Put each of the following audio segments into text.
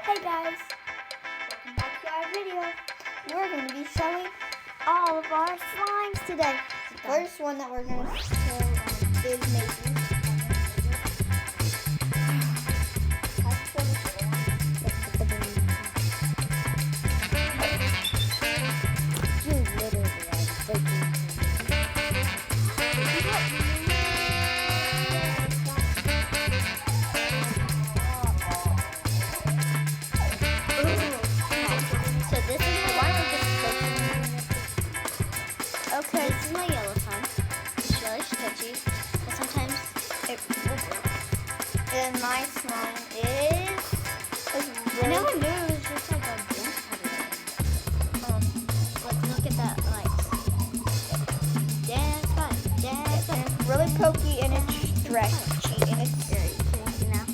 Hey guys, welcome back to our video. We're going to be showing all of our slimes today. The first one that we're going to show is Macy's. Okay. This is my yellow slime. It's really sketchy, but sometimes it will work. And my slime is really... I never knew it was just like a dance party. Look at that, dance button, dance button. And it's really pokey and it's stretchy and it's very cute now.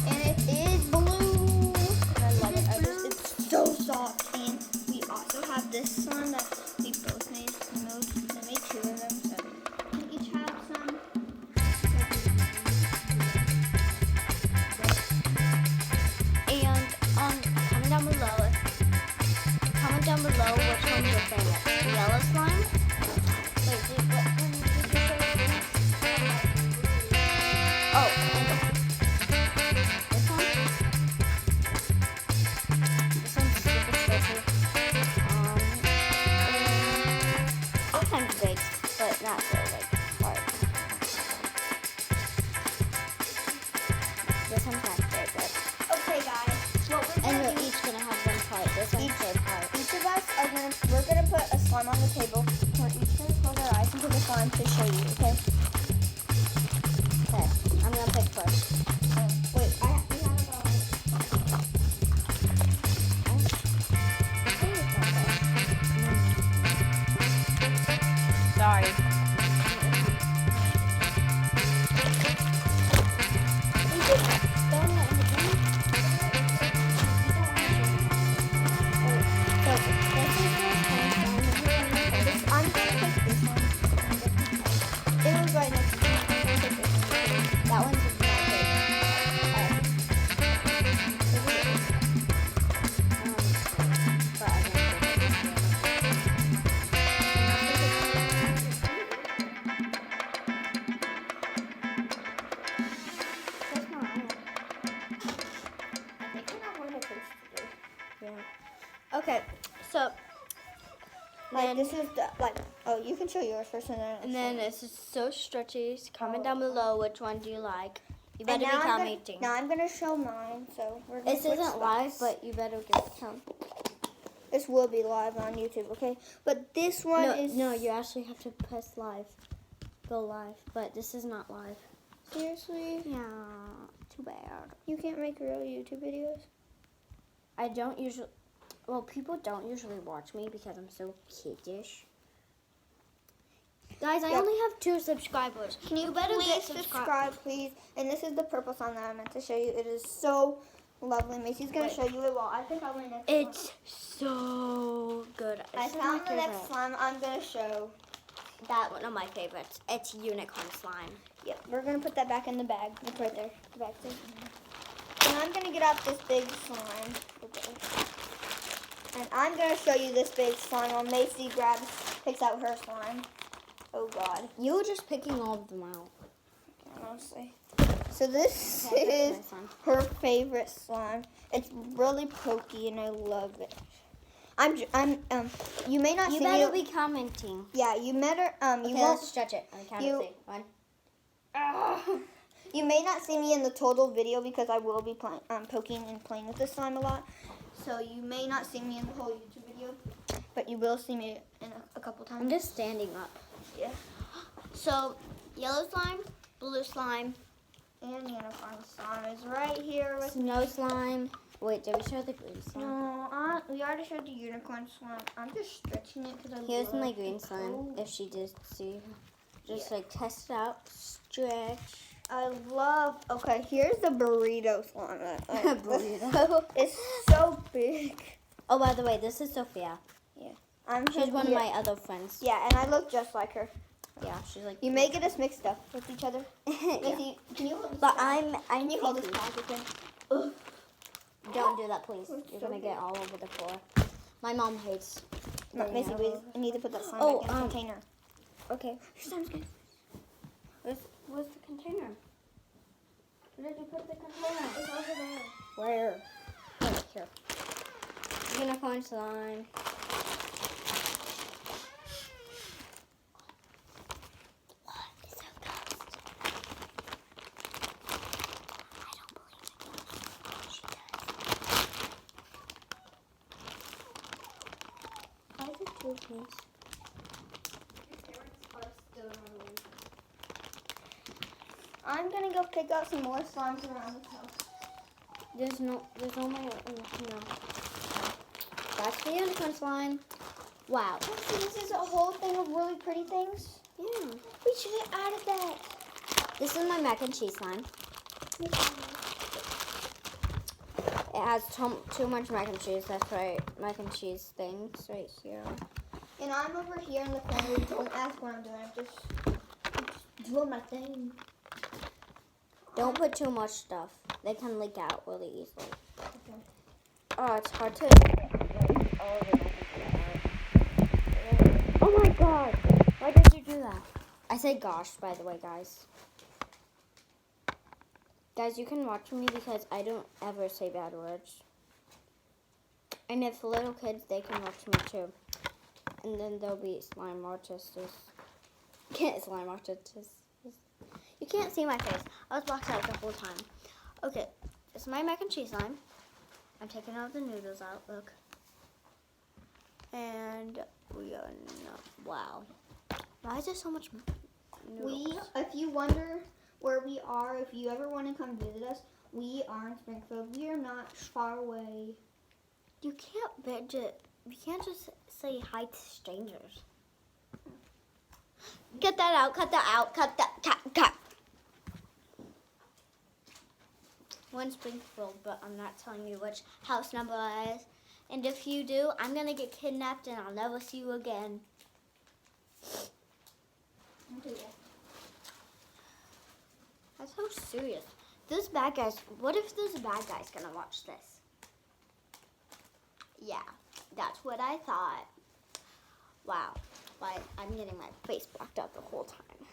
And it is blue. And I love it. It's so soft. And we also have this slime that we both made. I made two of them, so we each have some. And comment down below which one's your favorite. The yellow slime? Wait, what one did you say? Oh, this one? This one's super sketchy. Kind of big, but not so hard. This one's not very good. Okay, guys, what we're each gonna have one part. This one's third part. Each of us we're gonna put a slime on the table. We're each gonna close our eyes into the slime to show you. Okay. Okay. I'm gonna pick first. Wait, we have Sorry. I'm going to take this one. It was right next to me. I'm going to take this one. That one's my Okay, so this is you can show yours first and then this is so stretchy. Comment down below which one do you like. You better be commenting. Now I'm gonna show mine. So this isn't live, but you better get some. This will be live on YouTube, okay? But this one is you actually have to press live, go live. But this is not live. Seriously? Yeah. Too bad. You can't make real YouTube videos. I don't usually. Well, people don't usually watch me because I'm so kiddish. Guys, I only have 2 subscribers. Can you better please subscribe, please? And this is the purple slime that I meant to show you. It is so lovely. Macy's going to show you it. Well, I think I'll next It's so good. I found the next slime I'm going to show. That one of my favorites. It's unicorn slime. Yep, we're going to put that back in the bag. It's right there. The bag's there. And I'm going to get out this big slime. Okay. And I'm going to show you this big slime while Macy picks out her slime. Oh, God. You were just picking all of them out. Honestly. So this is her favorite slime. It's really pokey, and I love it. You may not see me. You better be commenting. Yeah, you better, you won't. Let's stretch it. I can't see. 1. You may not see me in the total video because I will be poking and playing with this slime a lot. So you may not see me in the whole YouTube video, but you will see me in a couple times. I'm just standing up. Yeah. So yellow slime, blue slime, and unicorn slime is right here with snow slime. Wait, did we show the green slime? No, we already showed the unicorn slime. I'm just stretching it because I Here's love my green slime. If she did see, just test it out, stretch. Okay, here's the burrito slime. Burrito. It's so big. Oh, by the way, this is Sophia. Yeah. She's one of my other friends. Yeah, and I look just like her. Yeah, she's like. You may get us mixed up with each other. Yeah. Can you hold this? But can you hold this bag again? Don't do that, please. You're going to get all over the floor. My mom hates. Macy, wait. I need to put that slime back in the container. Okay. Sounds good. Where's the container? Where did you put the container? It's over there. Where? Oh, here. Unicorn slime. I'm gonna go pick out some more slimes around the house. There's only no. That's the unicorn slime. Wow. So this is a whole thing of really pretty things? Yeah. We should have added that. This is my mac and cheese slime. It has too much mac and cheese. That's right. Mac and cheese things right here. And I'm over here in the corner. Don't ask what I'm doing. I'm just doing my thing. Don't put too much stuff. They can leak out really easily. Okay. Oh, it's hard to. Oh my god! Why did you do that? I say gosh, by the way, guys. Guys, you can watch me because I don't ever say bad words. And if little kids, they can watch me too. And then there'll be slime artists. Slime artists. You can't see my face. I was blocked out the whole time. Okay, this is my mac and cheese slime. I'm taking all the noodles out, look. And we are not, wow. Why is there so much noodles? If you wonder where we are, if you ever want to come visit us, we are in Springfield. We are not far away. You can't just say hi to strangers. Cut that out, cut that out, cut. We're in Springfield, but I'm not telling you which house number it is. And if you do, I'm going to get kidnapped and I'll never see you again. That's so serious. Those bad guys, what if those bad guys going to watch this? Yeah, that's what I thought. Wow. Like, I'm getting my face blocked out the whole time.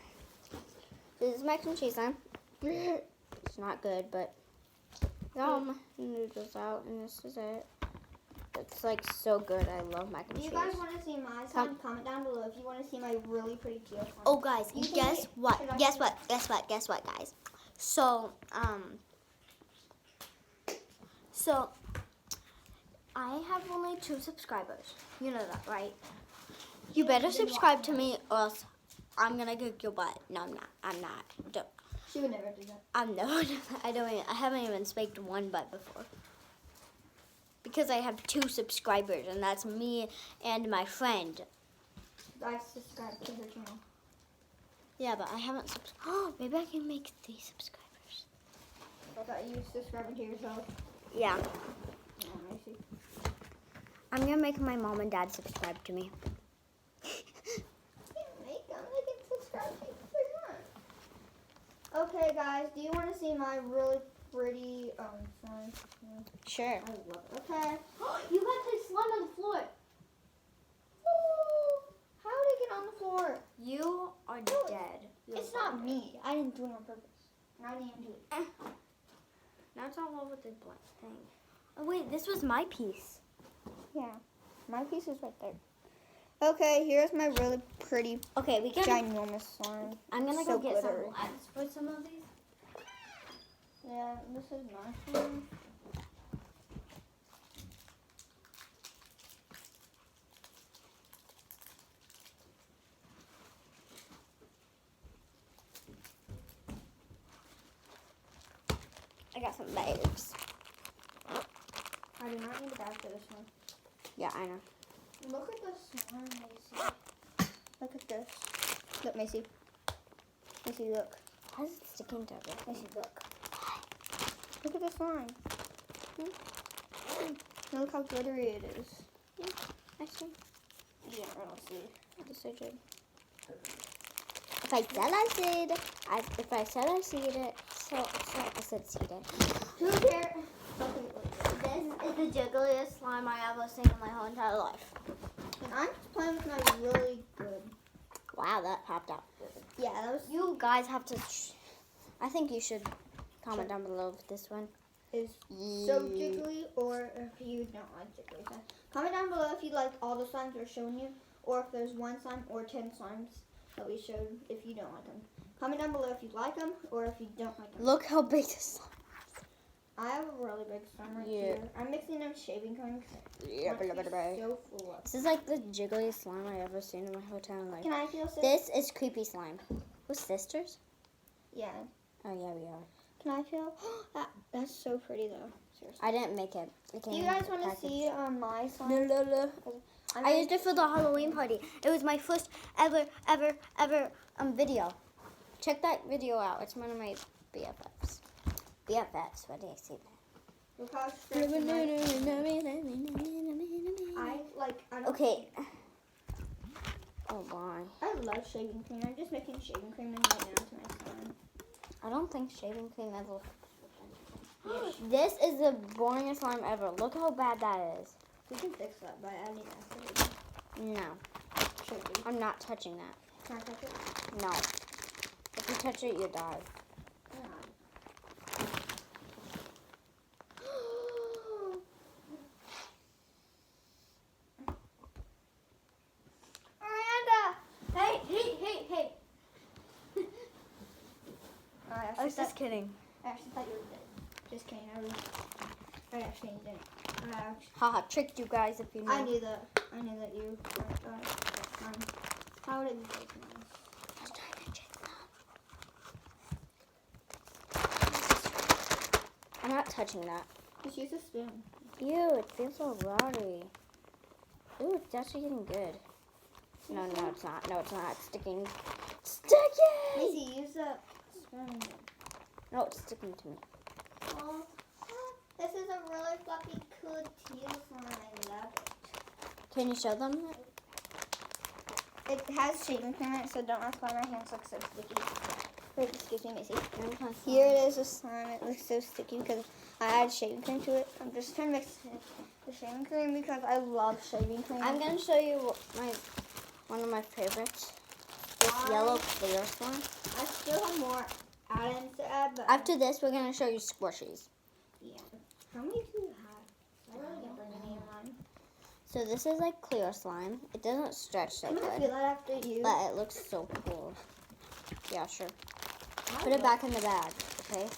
This is mac and cheese slime. It's not good, but got all my noodles out, and this is it. It's like so good. I love mac and cheese. Do you guys want to see my slime? Comment down below if you want to see my really pretty teal slime. Oh, guys, guess what, guys? So I have only 2 subscribers. You know that, right? You better subscribe to me or else I'm gonna kick your butt. No, I'm not. Don't. She would never do that. I haven't even spanked one butt before. Because I have 2 subscribers, and that's me and my friend. I subscribed to her channel. Yeah, but I haven't subscribed. Oh, maybe I can make 3 subscribers. I thought you subscribing to yourself. Yeah. Oh, I see. I'm gonna make my mom and dad subscribe to me. Okay, guys, do you want to see my really pretty slime? Sure. I love it. Okay. You got the slime on the floor. How did it get on the floor? You are dead. It's not me. I didn't do it on purpose. I didn't even do it. Now it's all over the black thing. Oh wait, this was my piece. Yeah, my piece is right there. Okay, here's my really pretty, ginormous slime. I'm gonna go get some blacks for some of these. Yeah, this is my slime. I got some bags. I do not need a bag for this one. Yeah, I know. Look at the slime, Macy. Look at this. Look, Macy. Macy, look. How is it sticking to everything? Macy, look. Look at the slime. Look how glittery it is. Yeah, I see. You didn't really see. Yes, I did. If I said I seed it, I said seed it. Who cares? Okay, the jiggliest slime I ever seen in my whole entire life. And I'm just playing with my really good. Wow, that popped out. Yeah, that was. You guys have to. I think you should comment down below if this one Is so jiggly, or if you don't like jiggly. Comment down below if you like all the slimes we're showing you, or if there's one slime or 10 slimes that we showed if you don't like them. Comment down below if you like them or if you don't like them. Look how big this slime. I have a really big slime right Yeah. here. I'm mixing in shaving cream. Yeah, So full of. this is like the jiggliest slime I ever seen in my whole entire life. Can I feel sick? This is creepy slime. We're sisters? Yeah. Oh yeah, we are. Can I feel? That's so pretty though. Seriously. I didn't make it. Do you guys want to see my slime? No. I used it for the Halloween party. It was my first ever video. Check that video out. It's one of my BFFs. BFFs. What do you say? Look how stretchy I don't. Okay. Oh my. I love shaving cream. I'm just making shaving cream right now to my slime. I don't think shaving cream ever. This is the boringest slime ever. Look how bad that is. We can fix that by adding acid. No. Should we? I'm not touching that. Can I touch it? No. If you touch it, you die. Hey. I was just kidding. I actually thought you were dead. Just kidding. I actually didn't. Haha, tricked you guys if you knew. I knew that you weren't. How would it be taken? I'm not touching that. Just use a spoon. Ew, it feels so rowdy. Ooh, it's actually getting good. No, it's not. No, it's not. It's sticking. Macy, use a spoon. No, it's sticking to me. Oh, this is a really fluffy, cool teal slime. I love it. Can you show them? It has shaving cream in it, so don't ask why my hands look so sticky. Wait, excuse me, Macy. Here it is, a slime. It looks so sticky because I add shaving cream to it. I'm just trying to mix the shaving cream because I love shaving cream. I'm gonna show you one of my favorites. This yellow clear slime. I still have more add-ins to add, but After this, we're gonna show you squishies. yeah. How many do you have? I really don't bring any of mine. So this is like clear slime. It doesn't stretch so I'm gonna good, feel that after you. but it looks so cool. Yeah, sure. Put it back in the bag, okay?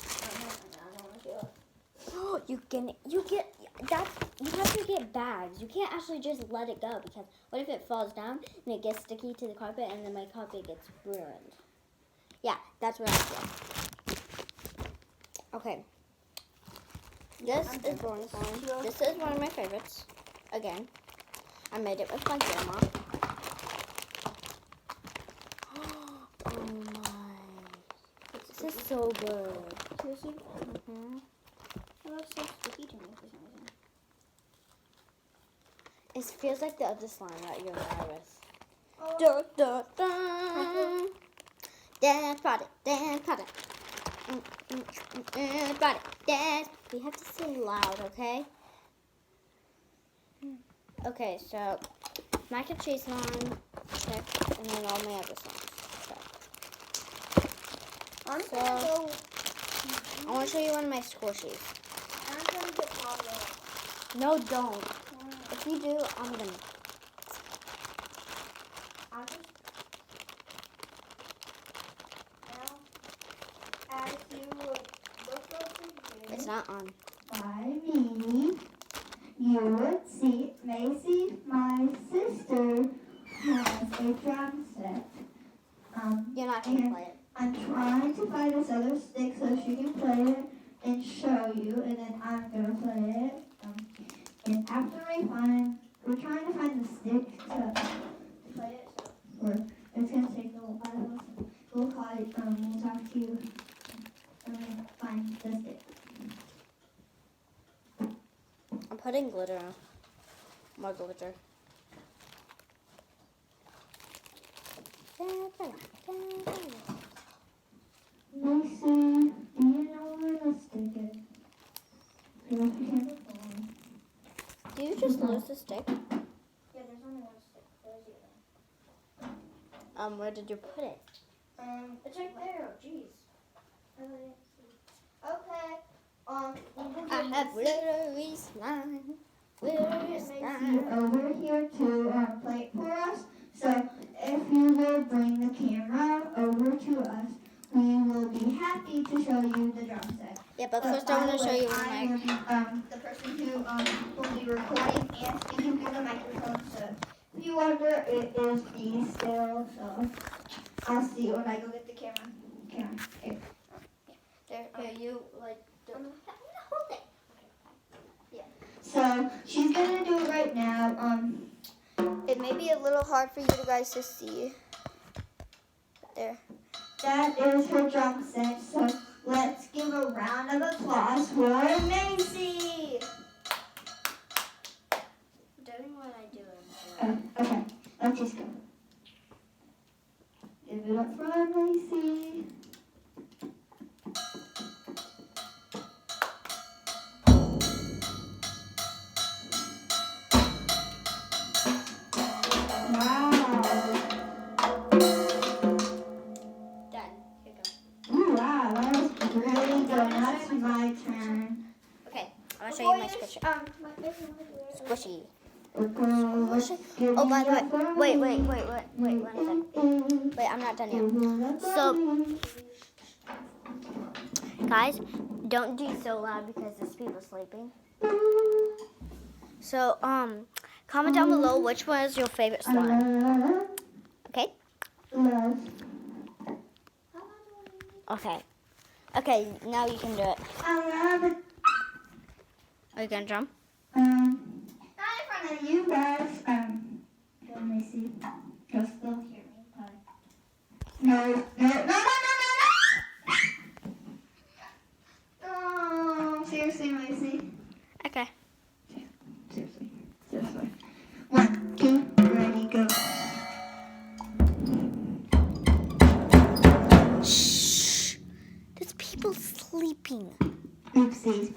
You have to get bags. You can't actually just let it go because what if it falls down and it gets sticky to the carpet and then my carpet gets ruined? Yeah, that's what I feel. Okay. This is boring slime. This is one of my favorites. Again, I made it with my grandma. Oh my. This is so good. Seriously? Mm-hmm. It looks so sticky to me for some reason. It feels like the other slime that you're nervous. Oh. Da, da, da. Dance party, dance party. Dance party, dance. We have to say loud, okay? Okay, so mac and cheese slime, check, and then all my other slimes, check. I'm So- gonna go. I want to show you one of my squishies. I'm gonna get Pablo. No, don't. If you do, I'm gonna. I'll just. Now, as you look over here. It's not on. By me, you would see Macy, my sister, has a drum set. You're not gonna And play it. I'm trying to find this other stick so she can play it and show you, and then I'm gonna play it. And after we're trying to find the stick to play it. So it's gonna take a little while. So we'll call it. We'll talk to you. Find the stick. I'm putting glitter on. More glitter. Macy, do you know where the stick is? You have to Do you just lose the stick? Yeah, there's only one stick. There's the other. Where did you put it? It's right there. Jeez. Okay. I have glittery slime. Glittery slime. Over here to play it for us. So if you will bring the camera over to us, we will be happy to show you the drum set. Yeah, but first I want to show you I will be the person who will be recording and speaking through the microphone. So if you wonder, it is me still. So I'll see when I go get the camera. Okay. There, you like. Hold it. Yeah. So she's gonna do it right now. It may be a little hard for you guys to see. There. That is her drum set. So let's give a round of applause for Macy. Doing what I do. Okay. Let's just go. Give it up for Macy. My turn. Okay, I'm gonna show you my squishy. Squishy. Oh, by the way, wait, 1 second. Wait, I'm not done yet. So, guys, don't do so loud because there's people sleeping. So, comment down below which one is your favorite slime. Okay? Okay. Okay, now you can do it. Are you gonna drum? Not in front of you guys. Let me see. You'll still hear me. No. Oh, seriously, Macy. Okay. Seriously. 1, 2, ready, go. Shh. There's people sleeping. Oopsie.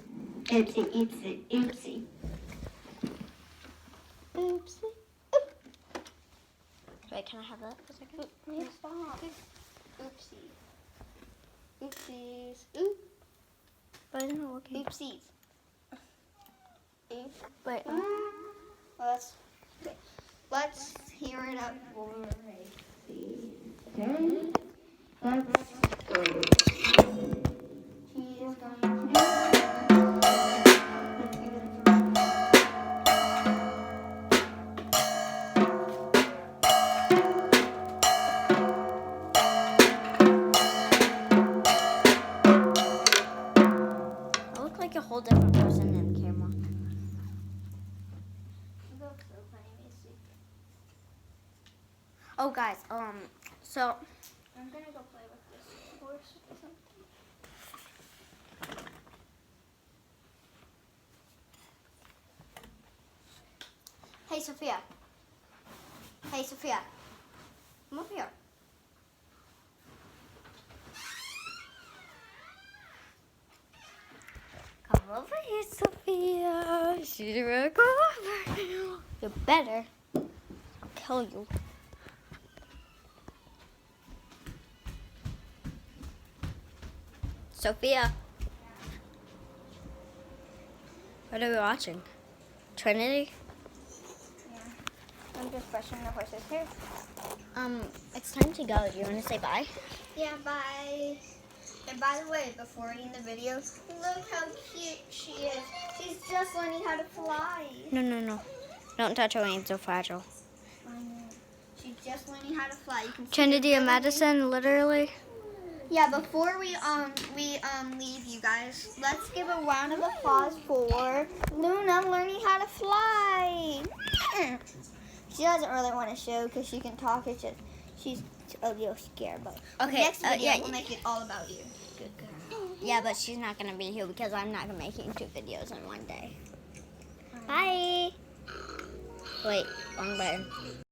Oopsie. Wait, can I have that for a second? Stop. Oopsies. But I don't know working. Oopsies. Wait. Well, let's hear it up for Macy. Okay. Let's go. She is going to do I look like a whole different person in the camera. Oh, guys, so I'm gonna go play with this horse or something. Hey, Sophia. Come over here. Come over here, Sophia. She's gonna go over. You better. I'll kill you. Sophia. What are we watching? Trinity? Yeah. I'm just brushing the horse's hair. It's time to go. Do you want to say bye? Yeah, bye. And by the way, before ending the video, look how cute she is. She's just learning how to fly. No. Don't touch her, it's so fragile. She's just learning how to fly. You can see Trinity her and really- Madison, literally. Yeah, before we leave you guys, let's give a round of applause for Luna learning how to fly. She doesn't really want to show because she can talk. It's just she's a little scared. But Okay, next video yeah. we'll make it all about you. Good girl. Yeah, but she's not going to be here because I'm not making 2 videos in one day. Bye. Wait, wrong button.